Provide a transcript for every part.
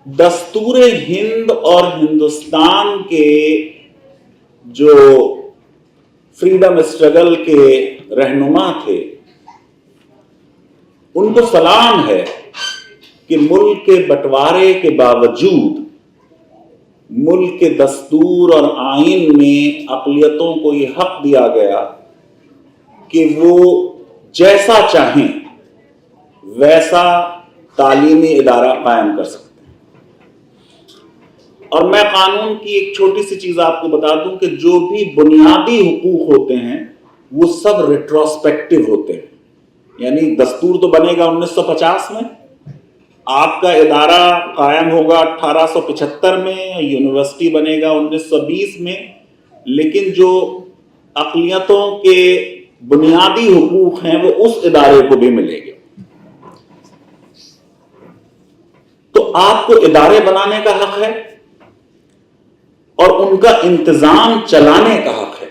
दस्तूर हिंद और हिंदुस्तान के जो फ्रीडम स्ट्रगल के रहनुमा थे, उनको सलाम है कि मुल्क के बंटवारे के बावजूद मुल्क के दस्तूर और आईन में अक़लियतों को ये हक दिया गया कि वो जैसा चाहें वैसा तालीमी इदारा कायम कर सकते हैं। और मैं कानून की एक छोटी सी चीज आपको बता दूं कि जो भी बुनियादी हुकूक होते हैं वो सब रिट्रोस्पेक्टिव होते हैं। यानी दस्तूर तो बनेगा 1950 में, आपका इदारा कायम होगा 1875 में, यूनिवर्सिटी बनेगा 1920 में, लेकिन जो अक़लियतों के बुनियादी हुकूक हैं वो उस इदारे को भी मिलेंगे। तो आपको इदारे बनाने का हक है और उनका इंतजाम चलाने का हक है,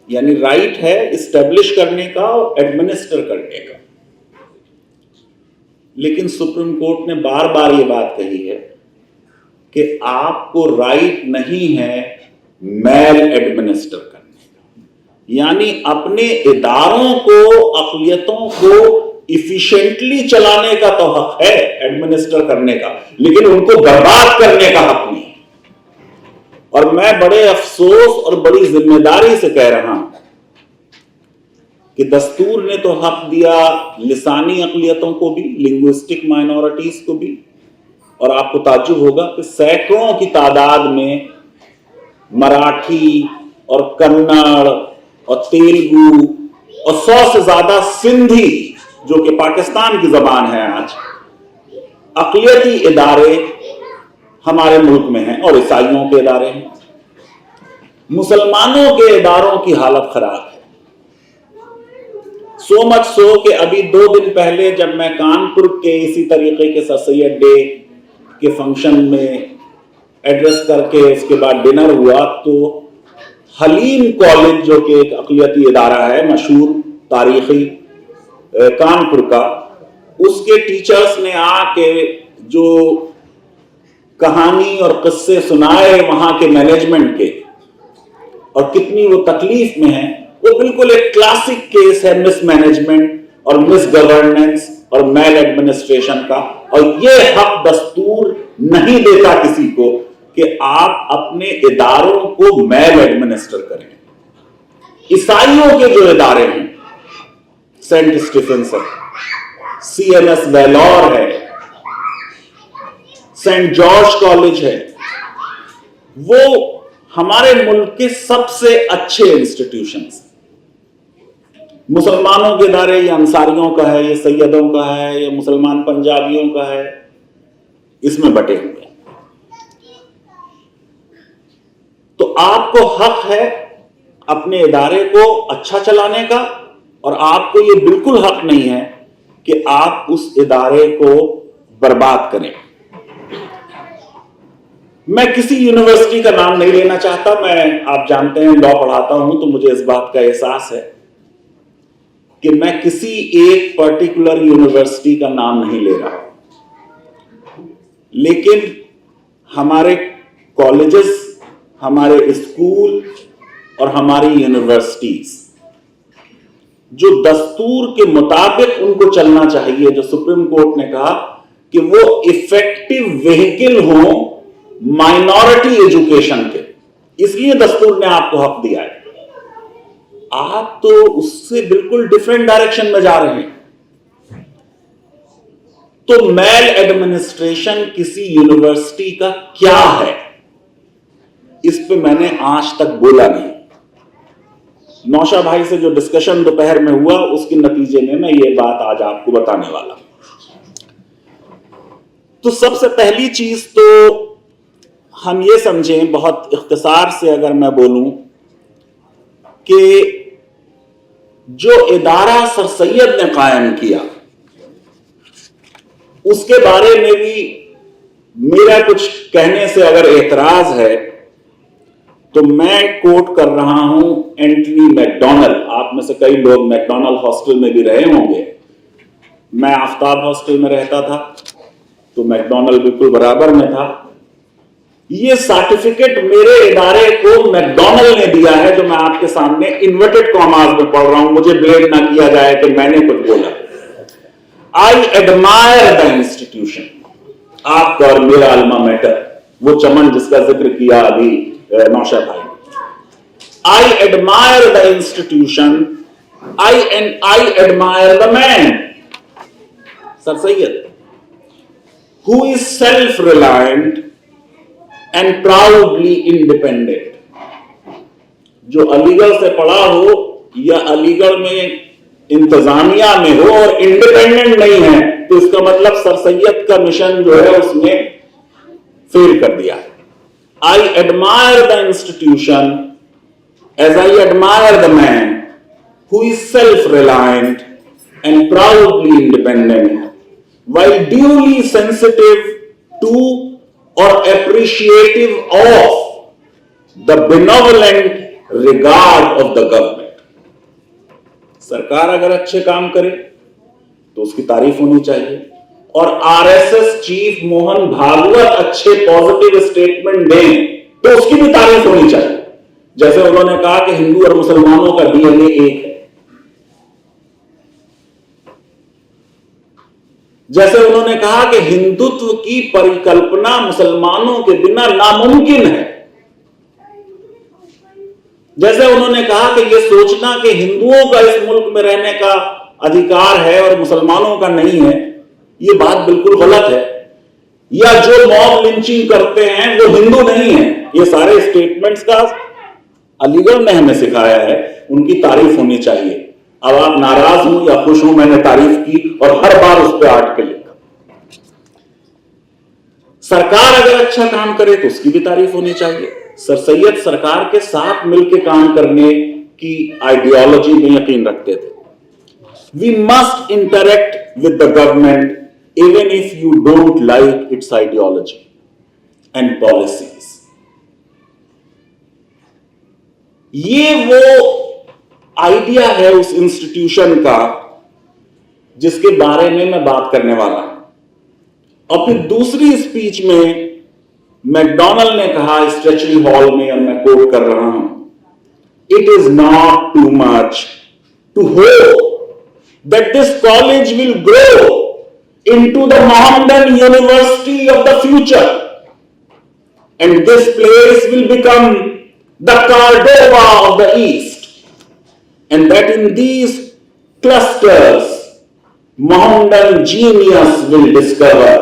यानी राइट है इस्टेब्लिश करने का और एडमिनिस्टर करने का। लेकिन सुप्रीम कोर्ट ने बार बार ये बात कही है कि आपको राइट नहीं है मैल एडमिनिस्टर करने का, यानी अपने इदारों को, अक़लियतों को इफिशिएंटली चलाने का तो हक है, एडमिनिस्टर करने का, लेकिन उनको बर्बाद करने का हक नहीं। और मैं बड़े अफसोस और बड़ी जिम्मेदारी से कह रहा हूं कि दस्तूर ने तो हक दिया लिसानी अक़लियतों को भी, लिंग्विस्टिक माइनॉरिटीज को भी, और आपको ताज्जुब होगा कि सैकड़ों की तादाद में मराठी और कन्नड़ और तेलुगु और 100 से ज्यादा सिंधी, जो कि पाकिस्तान की जबान है आज, अक़लियती इदारे हमारे मुल्क में हैं और ईसाइयों के इदारे हैं। मुसलमानों के इदारों की हालत खराब है। सो मच सो कि अभी 2 दिन पहले जब मैं कानपुर के इसी तरीके के सर सैयद डे के फंक्शन में एड्रेस करके उसके बाद डिनर हुआ, तो हलीम कॉलेज जो कि एक अक़लियती इदारा है मशहूर तारीखी कानपुर का, उसके टीचर्स ने आके जो कहानी और किस्से सुनाए वहां के मैनेजमेंट के और कितनी वो तकलीफ में है, वो बिल्कुल एक क्लासिक केस है मिसमैनेजमेंट और मिस गवर्नेंस और मैल एडमिनिस्ट्रेशन का। और ये हक दस्तूर नहीं देता किसी को कि आप अपने इदारों को मैल एडमिनिस्टर करें। ईसाइयों के जो इदारे हैं, सेंट स्टीफेंस है, CMS वेलोर है, सेंट जॉर्ज कॉलेज है, वो हमारे मुल्क के सबसे अच्छे इंस्टीट्यूशंस। मुसलमानों के इदारे ये अंसारियों का है, ये सैयदों का है, ये मुसलमान पंजाबियों का है, इसमें बटे हुए। तो आपको हक है अपने इदारे को अच्छा चलाने का, और आपको ये बिल्कुल हक नहीं है कि आप उस इदारे को बर्बाद करें। मैं किसी यूनिवर्सिटी का नाम नहीं लेना चाहता, मैं, आप जानते हैं, लॉ पढ़ाता हूं तो मुझे इस बात का एहसास है कि मैं किसी एक पर्टिकुलर यूनिवर्सिटी का नाम नहीं ले रहा, लेकिन हमारे कॉलेजेस, हमारे स्कूल और हमारी यूनिवर्सिटीज जो दस्तूर के मुताबिक उनको चलना चाहिए, जो सुप्रीम कोर्ट ने कहा कि वो इफेक्टिव व्हीकल हो माइनॉरिटी एजुकेशन के, इसलिए दस्तूर ने आपको हक दिया है। आप तो उससे बिल्कुल डिफरेंट डायरेक्शन में जा रहे हैं। तो मैल एडमिनिस्ट्रेशन किसी यूनिवर्सिटी का क्या है, इस पे मैंने आज तक बोला नहीं। नौशा भाई से जो डिस्कशन दोपहर में हुआ उसके नतीजे में मैं ये बात आज आपको बताने वाला हूं। तो सबसे पहली चीज तो हम ये समझें, बहुत इख्तिसार से अगर मैं बोलूं, कि जो इदारा सर सैयद ने कायम किया उसके बारे में भी मेरा कुछ कहने से अगर एतराज है तो मैं कोट कर रहा हूं एंटनी मैकडॉनल। आप में से कई लोग मैकडॉनल हॉस्टल में भी रहे होंगे। मैं आफ्ताब हॉस्टल में रहता था तो मैकडॉनल्ड बिल्कुल बराबर में था। ये सर्टिफिकेट मेरे इदारे को मैकडॉनल्ड ने दिया है, जो मैं आपके सामने इन्वर्टेड कॉमास में पढ़ रहा हूं, मुझे ब्लेम ना किया जाए कि मैंने कुछ बोला। आई एडमायर द इंस्टीट्यूशन, आपका और मेरा अल्मा मैटर, वो चमन जिसका जिक्र किया अभी नौशाद भाई। आई admire the institution, I admire the man, sir Syed, who is self-reliant and proudly independent। जो अलीगढ़ से पढ़ा हो या अलीगढ़ में इंतजामिया में हो और इंडिपेंडेंट नहीं है, तो इसका मतलब सर सैयद का मिशन जो है उसने फेल कर दिया है। I admire the institution as I admire the man who is self reliant and proudly independent while duly sensitive to or appreciative of the benevolent regard of the government। सरकार अगर अच्छे काम करे तो उसकी तारीफ होनी चाहिए, और आरएसएस चीफ मोहन भागवत अच्छे पॉजिटिव स्टेटमेंट दें तो उसकी भी तारीफ होनी चाहिए। जैसे उन्होंने कहा कि हिंदू और मुसलमानों का डीएनए एक है, जैसे उन्होंने कहा कि हिंदुत्व की परिकल्पना मुसलमानों के बिना नामुमकिन है, जैसे उन्होंने कहा कि यह सोचना कि हिंदुओं का इस मुल्क में रहने का अधिकार है और मुसलमानों का नहीं है, यह बात बिल्कुल गलत है। या जो मॉब लिंचिंग करते हैं वो हिंदू नहीं है, ये सारे स्टेटमेंट्स का अलीगढ़ ने हमें सिखाया है, उनकी तारीफ होनी चाहिए। अब आप नाराज हूं या खुश हूं, मैंने तारीफ की और हर बार उस पर आर्टिकल लिखा। सरकार अगर अच्छा काम करे तो उसकी भी तारीफ होनी चाहिए। सर सैयद सरकार के साथ मिलकर काम करने की आइडियोलॉजी में यकीन रखते थे। We must interact with the government even if you don't like its ideology and policies. ये वो आइडिया है उस इंस्टीट्यूशन का जिसके बारे में मैं बात करने वाला हूं। और फिर दूसरी स्पीच में मैकडॉनल्ड ने कहा स्ट्रेचली हॉल में, और मैं कोट कर रहा हूं, it is not too much to hope that this college will grow into the Mohammedan university of the future and this place will become the Cordova of the east, and that in these clusters Mohammedan genius will discover,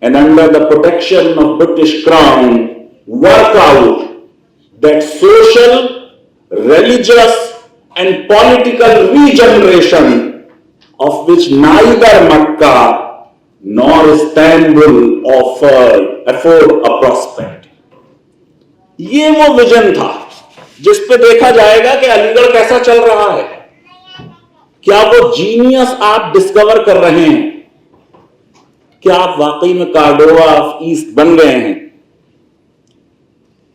and under the protection of British Crown work out that social, religious and political regeneration of which neither Makkah nor Istanbul afford a prospect। ये वो vision था जिस पे देखा जाएगा कि अलीगढ़ कैसा चल रहा है, क्या वो जीनियस आप डिस्कवर कर रहे हैं, क्या आप वाकई में कार्डोवा ऑफ ईस्ट बन गए हैं,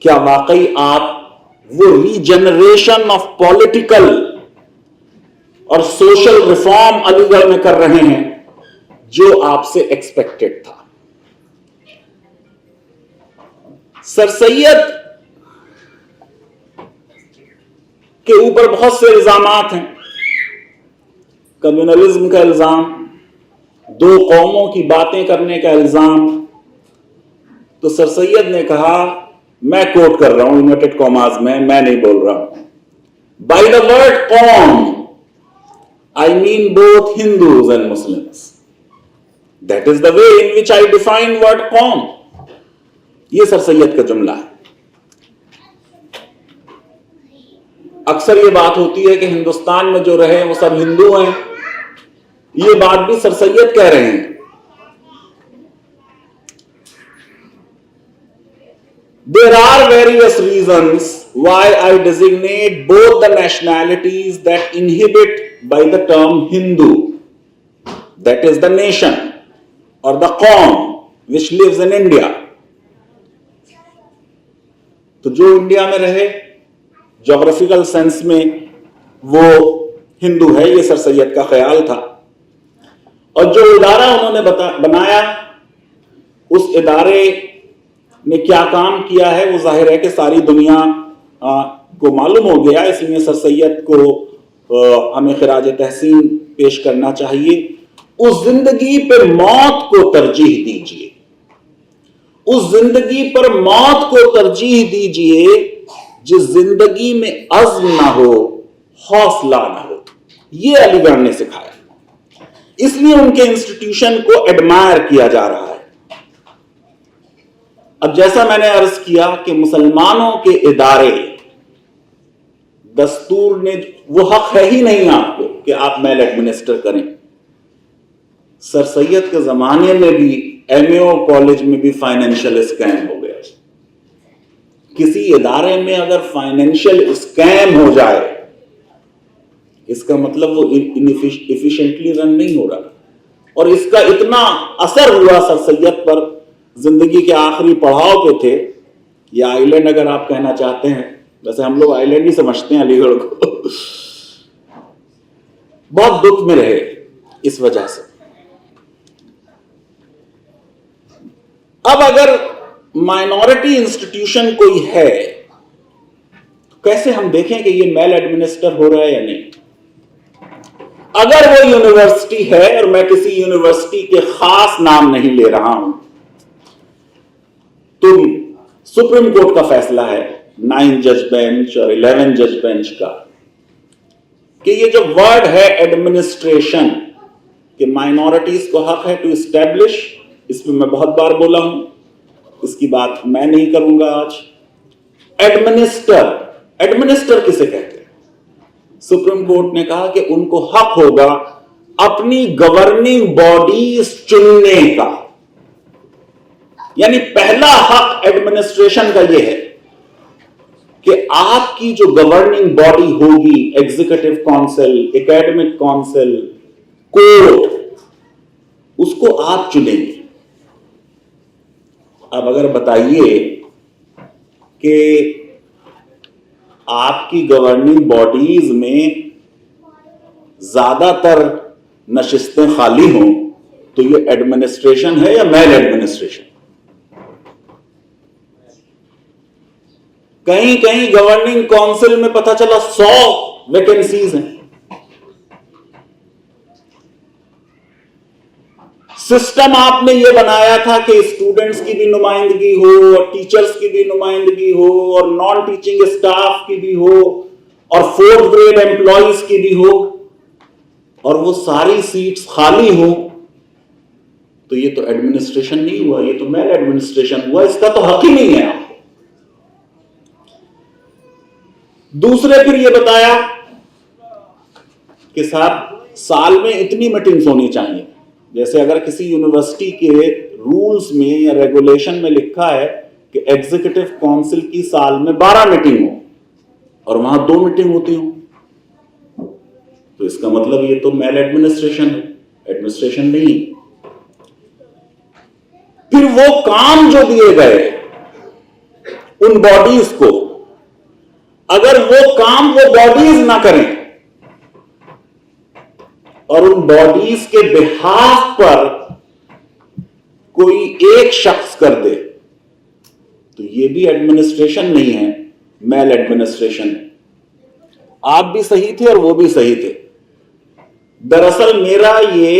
क्या वाकई आप वो रीजनरेशन ऑफ पॉलिटिकल और सोशल रिफॉर्म अलीगढ़ में कर रहे हैं जो आपसे एक्सपेक्टेड था। सर सैयद के ऊपर बहुत से इल्जामात हैं। कम्युनलिज्म का इल्जाम, दो कौमों की बातें करने का इल्जाम। तो सर सैयद ने कहा, मैं कोट कर रहा हूं इन्वर्टेड कॉमास में, मैं नहीं बोल रहा हूं, बाय द वर्ड कौम I mean both Hindus and Muslims, that is the way in which I define word कौम। यह सर सैयद का जुमला है। अक्सर ये बात होती है कि हिंदुस्तान में जो रहे वो सब हिंदू हैं, ये बात भी सर सैयद कह रहे हैं। There are various reasons why I designate both the nationalities that inhibit by the term Hindu, that is the nation or the Qawm which lives in India। तो जो इंडिया में रहे ज्योग्राफिकल सेंस में वो हिंदू है, ये सर सैयद का ख्याल था। اور جو ادارہ انہوں نے بنایا اس ادارے نے کیا کام کیا ہے وہ ظاہر ہے کہ ساری دنیا کو معلوم ہو گیا، اس لیے سر سید کو ہمیں خراج تحسین پیش کرنا چاہیے۔ اس زندگی پر موت کو ترجیح دیجیے، اس زندگی پر موت کو ترجیح دیجیے جس زندگی میں عزم نہ ہو، حوصلہ نہ ہو۔ یہ علی گڑھ نے سکھایا، اس لیے ان کے انسٹیٹیوشن کو ایڈمائر کیا جا رہا ہے۔ اب جیسا میں نے عرض کیا کہ مسلمانوں کے ادارے، دستور نے وہ حق ہے ہی نہیں آپ کو کہ آپ میل ایڈمنسٹر کریں۔ سر سید کے زمانے میں بھی ایم اے او کالج میں بھی فائنینشیل اسکیم ہو گیا۔ کسی ادارے میں اگر فائنینشیل اسکیم ہو جائے اس کا مطلب وہ ایفیشنٹلی رن نہیں ہو رہا، اور اس کا اتنا اثر ہوا سر سید پر، زندگی کے آخری پڑاؤ پہ تھے، یا آئی لینڈ اگر آپ کہنا چاہتے ہیں، ویسے ہم لوگ آئی لینڈ ہی سمجھتے ہیں علی گڑھ کو، بہت دکھ میں رہے اس وجہ سے۔ اب اگر مائنورٹی انسٹیٹیوشن کوئی ہے کیسے ہم دیکھیں کہ یہ میل ایڈمنسٹر ہو رہا ہے یا نہیں؟ اگر وہ یونیورسٹی ہے، اور میں کسی یونیورسٹی کے خاص نام نہیں لے رہا ہوں، تو سپریم کورٹ کا فیصلہ ہے 9 جج بینچ اور 11 جج بینچ کا کہ یہ جو ورڈ ہے ایڈمنسٹریشن، کہ مائنورٹیز کو حق ہے ٹو اسٹیبلش، اس پہ میں بہت بار بولا ہوں، اس کی بات میں نہیں کروں گا آج۔ ایڈمنسٹر کسے کہتے ہیں؟ سپریم کورٹ نے کہا کہ ان کو حق ہوگا اپنی گورننگ باڈیز چننے کا، یعنی پہلا حق ایڈمنسٹریشن کا یہ ہے کہ آپ کی جو گورننگ باڈی ہوگی، executive council, academic council, court, اس کو آپ چنیں گے۔ اب اگر بتائیے کہ آپ کی گورننگ باڈیز میں زیادہ تر نشستیں خالی ہوں تو یہ ایڈمنسٹریشن ہے یا میل ایڈمنسٹریشن؟ کہیں کہیں گورننگ کونسل میں پتہ چلا 100 ویکنسیز ہیں۔ سسٹم آپ نے یہ بنایا تھا کہ اسٹوڈنٹس کی بھی نمائندگی ہو، اور ٹیچرز کی بھی نمائندگی ہو، اور نان ٹیچنگ اسٹاف کی بھی ہو، اور 4th گریڈ امپلائیز کی بھی ہو، اور وہ ساری سیٹس خالی ہوں، تو یہ تو ایڈمنسٹریشن نہیں ہوا، یہ تو میل ایڈمنسٹریشن ہوا، اس کا تو حق ہی نہیں ہے آپ کو۔ دوسرے پھر یہ بتایا کہ صاحب سال میں اتنی میٹنگز ہونی چاہیے، جیسے اگر کسی یونیورسٹی کے رولز میں یا ریگولیشن میں لکھا ہے کہ ایگزیکٹو کونسل کی سال میں 12 میٹنگ ہو اور وہاں 2 میٹنگ ہوتی ہوں، تو اس کا مطلب یہ تو میل ایڈمنسٹریشن ہے، ایڈمنسٹریشن نہیں۔ پھر وہ کام جو دیے گئے ان باڈیز کو، اگر وہ کام وہ باڈیز نہ کریں اور ان باڈیز کے بہاف پر کوئی ایک شخص کر دے تو یہ بھی ایڈمنسٹریشن نہیں ہے، میل ایڈمنسٹریشن ہے۔ آپ بھی صحیح تھے اور وہ بھی صحیح تھے۔ دراصل میرا یہ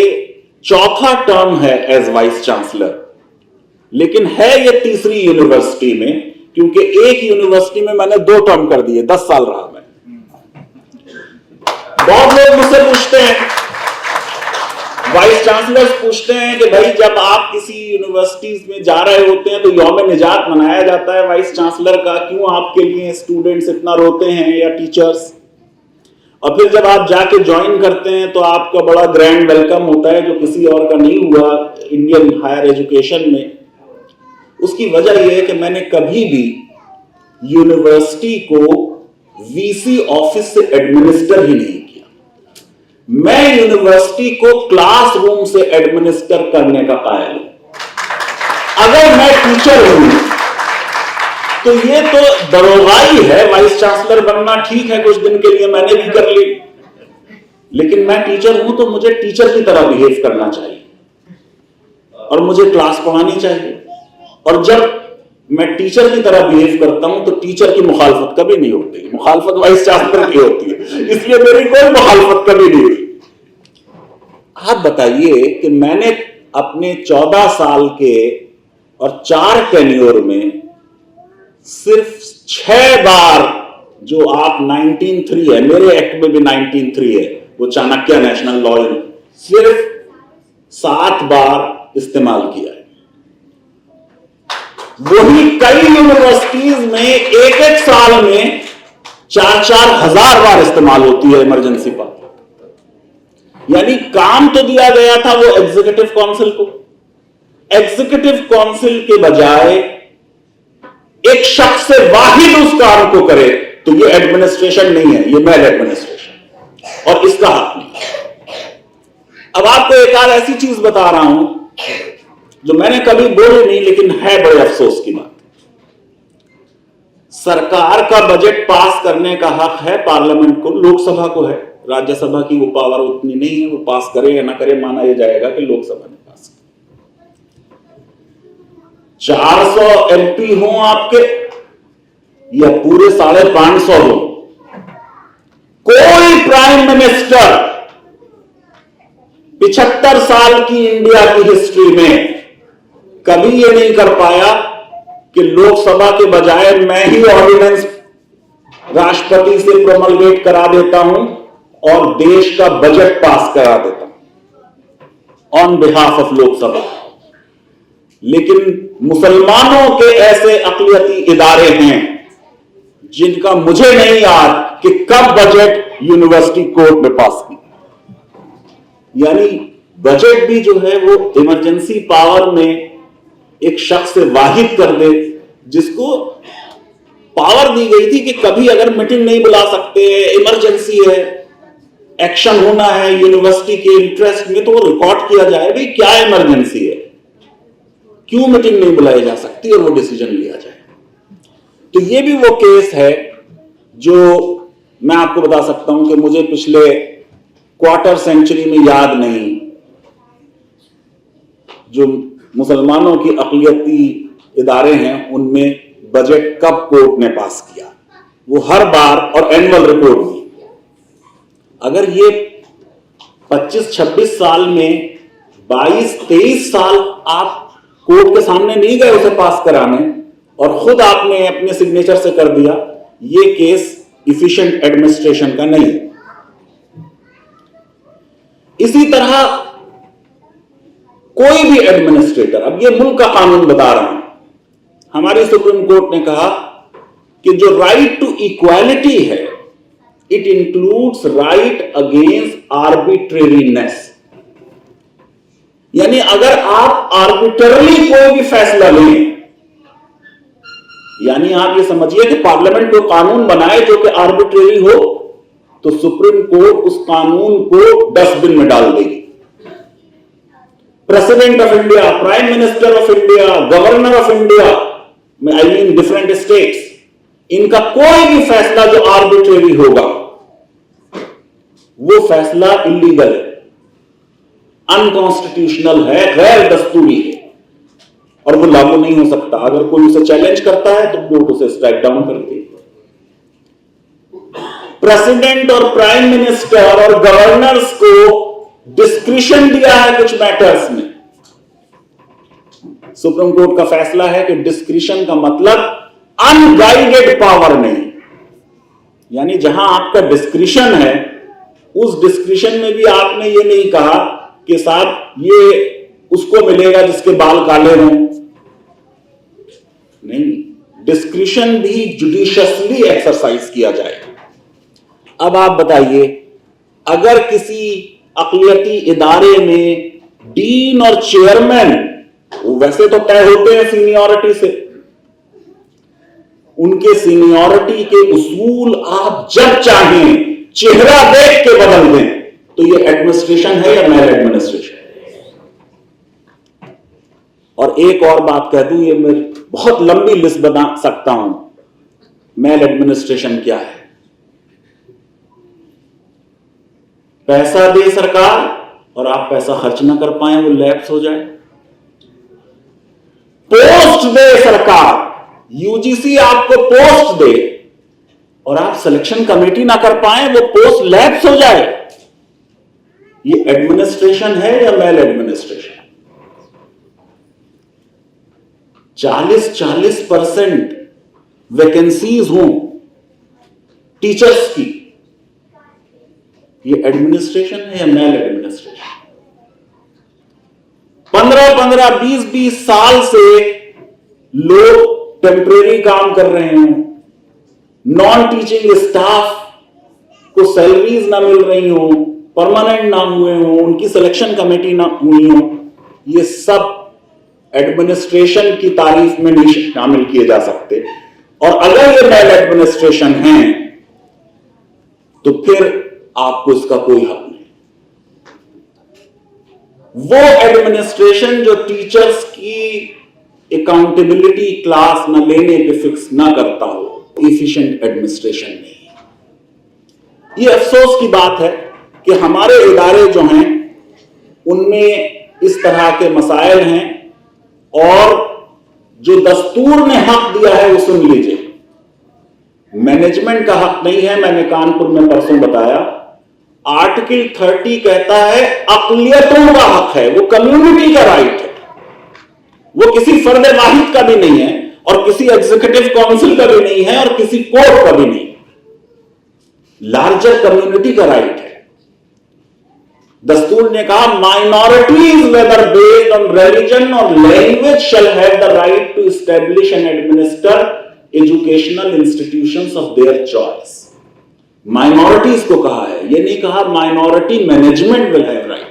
4تھا ٹرم ہے ایز وائس چانسلر، لیکن ہے یہ 3ری یونیورسٹی میں، کیونکہ ایک یونیورسٹی میں نے 2 ٹرم کر دیے، 10 سال رہا میں۔ بہت لوگ مجھ سے پوچھتے ہیں، وائس چانسلر پوچھتے ہیں کہ بھائی جب آپ کسی یونیورسٹیز میں جا رہے ہوتے ہیں تو یوم نجات منایا جاتا ہے وائس چانسلر کا، کیوں آپ کے لیے اسٹوڈنٹس اتنا روتے ہیں یا ٹیچرز؟ اور پھر جب آپ جا کے جوائن کرتے ہیں تو آپ کا بڑا گرینڈ ویلکم ہوتا ہے، جو کسی اور کا نہیں ہوا انڈین ہائر ایجوکیشن میں۔ اس کی وجہ یہ ہے کہ میں نے کبھی بھی یونیورسٹی کو وی سی آفس سے ایڈمنسٹر ہی نہیں کیا، میں یونیورسٹی کو کلاس روم سے ایڈمنسٹر کرنے کا قائل ہوں۔ اگر میں ٹیچر ہوں تو یہ تو دروغائی ہے، وائس چانسلر بننا ٹھیک ہے کچھ دن کے لیے میں نے بھی کر لی، لیکن میں ٹیچر ہوں تو مجھے ٹیچر کی طرح بہیو کرنا چاہیے اور مجھے کلاس پڑھانی چاہیے. اور جب میں ٹیچر کی طرح بہیو کرتا ہوں تو ٹیچر کی مخالفت کبھی نہیں ہوتی. مخالفت وائس چانسلر کی ہوتی ہے, اس لیے میری کوئی مخالفت کبھی نہیں ہوئی. آپ بتائیے کہ میں نے اپنے 14 سال کے اور 4 ٹینیور میں صرف 6 بار, جو آپ 1903 ہے, میرے ایکٹ میں بھی 1903 ہے, وہ چانکیہ نیشنل لا, صرف 7 بار استعمال کیا ہے. وہی کئی یونیورسٹیز میں ایک سال میں 4-4 ہزار بار استعمال ہوتی ہے ایمرجنسی پر. یعنی کام تو دیا گیا تھا وہ ایگزیکٹو کونسل کو, ایگزیکٹو کونسل کے بجائے ایک شخص واحد اس کام کو کرے, تو یہ ایڈمنسٹریشن نہیں ہے, یہ میل ایڈمنسٹریشن, اور اس کا حق نہیں. اب آپ کو ایک آدھ ایسی چیز بتا رہا ہوں جو میں نے کبھی بولی نہیں, لیکن ہے بڑے افسوس کی بات. سرکار کا بجٹ پاس کرنے کا حق ہے پارلیمنٹ کو, لوک سبھا کو ہے. راجیہ سبھا کی وہ پاور اتنی نہیں ہے, وہ پاس کرے یا نہ کرے مانا یہ جائے گا کہ لوک سبھا نے پاس کیا. 400 ایم پی ہوں آپ کے یا پورے 550 ہوں, کوئی پرائم منسٹر 75 سال کی انڈیا کی ہسٹری میں کبھی یہ نہیں کر پایا کہ لوک سبھا کے بجائے میں ہی آرڈیننس راشٹرپتی سے پروملگیٹ کرا دیتا ہوں اور دیش کا بجٹ پاس کرا دیتا ہوں آن بہاف آف لوک سبھا. لیکن مسلمانوں کے ایسے اقلیتی ادارے ہیں جن کا مجھے نہیں یاد کہ کب بجٹ یونیورسٹی کورٹ میں پاس کی. یعنی بجٹ بھی جو ہے وہ ایمرجنسی پاور میں ایک شخص سے واحد کر دے, جس کو پاور دی گئی تھی کہ کبھی اگر میٹنگ نہیں بلا سکتے, ایمرجنسی ہے, ایکشن ہونا ہے یونیورسٹی کے انٹرسٹ میں, تو وہ ریکارڈ کیا جائے بھائی کیا ایمرجنسی ہے, کیوں میٹنگ نہیں بلائی جا سکتی, اور وہ ڈیسیجن لیا جائے. تو یہ بھی وہ کیس ہے جو میں آپ کو بتا سکتا ہوں کہ مجھے پچھلے کوارٹر سینچری میں یاد نہیں, جو مسلمانوں کی اقلیتی ادارے ہیں ان میں بجٹ کب کورٹ نے پاس کیا, وہ ہر بار, اور اینول رپورٹ میں. اگر یہ 25-26 سال میں 22-23 سال آپ کورٹ کے سامنے نہیں گئے اسے پاس کرانے, اور خود آپ نے اپنے سگنیچر سے کر دیا, یہ کیس ایفیشنٹ ایڈمنسٹریشن کا نہیں. اسی طرح کوئی بھی ایڈمنسٹریٹر, اب یہ ملک کا قانون بتا رہا ہوں, ہماری سپریم کورٹ نے کہا کہ جو رائٹ ٹو ایکوالٹی ہے, اٹ انکلوڈس رائٹ اگینسٹ آربیٹرینس. یعنی اگر آپ آربیٹرلی کوئی بھی فیصلہ لیں, یعنی آپ یہ سمجھیے کہ پارلیمنٹ کو قانون بنائے جو کہ آربیٹری ہو, تو سپریم کورٹ اس قانون کو ڈسٹ بن میں ڈال دے گی. President of India, prime minister of India, governor of India, I mean different states, ان کا کوئی بھی فیصلہ جو آربیٹری ہوگا وہ فیصلہ انلیگل ہے, انکانسٹیٹیوشنل ہے, غیر دستوری ہے, اور وہ لاگو نہیں ہو سکتا. اگر کوئی اسے چیلنج کرتا ہے تو کورٹ اسے اسٹرائک ڈاؤن کرتی ہے. پریزیڈنٹ اور پرائم منسٹر اور گورنرز کو ڈسکریشن دیا ہے کچھ میٹرز میں. سپریم کورٹ کا فیصلہ ہے کہ ڈسکریشن کا مطلب ان گائیڈڈ پاور نہیں, یعنی جہاں آپ کا ڈسکریشن ہے اس ڈسکریشن میں بھی آپ نے یہ نہیں کہا کہ صاحب یہ اس کو ملے گا جس کے بال کالے ہوں. نہیں, ڈسکریشن بھی جوڈیشسلی ایکسرسائز کیا جائے. اب آپ بتائیے, اگر کسی اقلیتی ادارے میں ڈین اور چیئرمین, ویسے تو طے ہوتے ہیں سینیورٹی سے, ان کے سینیورٹی کے اصول آپ جب چاہیں چہرہ دیکھ کے بدل دیں, تو یہ ایڈمنسٹریشن ہے یا میل ایڈمنسٹریشن؟ اور ایک اور بات کہہ دوں, یہ میں بہت لمبی لسٹ بنا سکتا ہوں, میل ایڈمنسٹریشن کیا ہے. पैसा दे सरकार और आप पैसा खर्च ना कर पाए, वो लैप्स हो जाए। पोस्ट दे सरकार, यूजीसी आपको पोस्ट दे और आप सिलेक्शन कमेटी ना कर पाए, वो पोस्ट लैप्स हो जाए। ये एडमिनिस्ट्रेशन है या मेल एडमिनिस्ट्रेशन? 40% वैकेंसीज हों टीचर्स की, ये एडमिनिस्ट्रेशन है या मेल एडमिनिस्ट्रेशन? 15-15, 20-20 साल से लोग टेम्परेरी काम कर रहे हैं, नॉन टीचिंग स्टाफ को सैलरीज ना मिल रही हो, परमानेंट ना हुए हो, उनकी सिलेक्शन कमेटी ना हुई हो, ये सब एडमिनिस्ट्रेशन की तारीफ में नहीं शामिल किए जा सकते। और अगर ये मेल एडमिनिस्ट्रेशन है तो फिर आपको इसका कोई हक नहीं। वो एडमिनिस्ट्रेशन जो टीचर्स की अकाउंटेबिलिटी क्लास न लेने पे फिक्स ना करता हो, एफिशिएंट एडमिनिस्ट्रेशन नहीं। ये अफसोस की बात है कि हमारे इदारे जो हैं उनमें इस तरह के मसाइल हैं, और जो दस्तूर ने हक दिया है वो सुन लीजिए, मैनेजमेंट का हक नहीं है। मैंने कानपुर में परसों बताया, आर्टिकल 30 कहता है अक़लियतों का हक है, वो कम्युनिटी का राइट है, वो किसी फर्द वाहिद का भी नहीं है, और किसी एग्जीक्यूटिव काउंसिल का भी नहीं है, और किसी कोर्ट का भी नहीं, लार्जर कम्युनिटी का राइट है। दस्तूर ने कहा minorities whether based on religion और language shall have the right to establish and administer educational institutions of their choice. Minorities को कहा है, ये नहीं कहा minority management will have right.